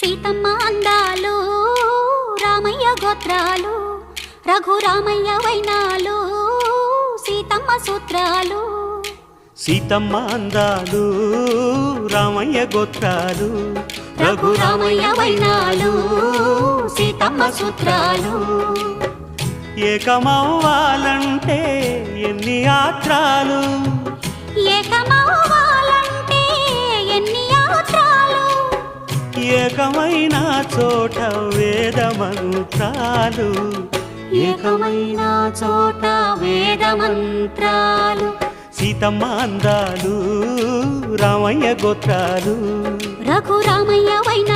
సీతమ్మ అందాలు రామయ్య గోత్రాలు రఘురామయ్య వైనాలు సీతమ్మ సూత్రాలు సీతమ్మ అందాలు రామయ్య గోత్రాలు రఘురామయ్య వైనాలు సీతమ్మ సూత్రాలు ఏకమవ్వాలంటే ఎన్ని యాత్రాలు ఏకమవ్వాలంటే ఎన్ని యాత్రాలు ఏకమైన చోట వేద మంత్రాలు ఏకమైన చోట వేద మంత్రాలు సీతమ్మ అందాలు రామయ్య గోత్రాలు రఘురామయ్య వైనాలు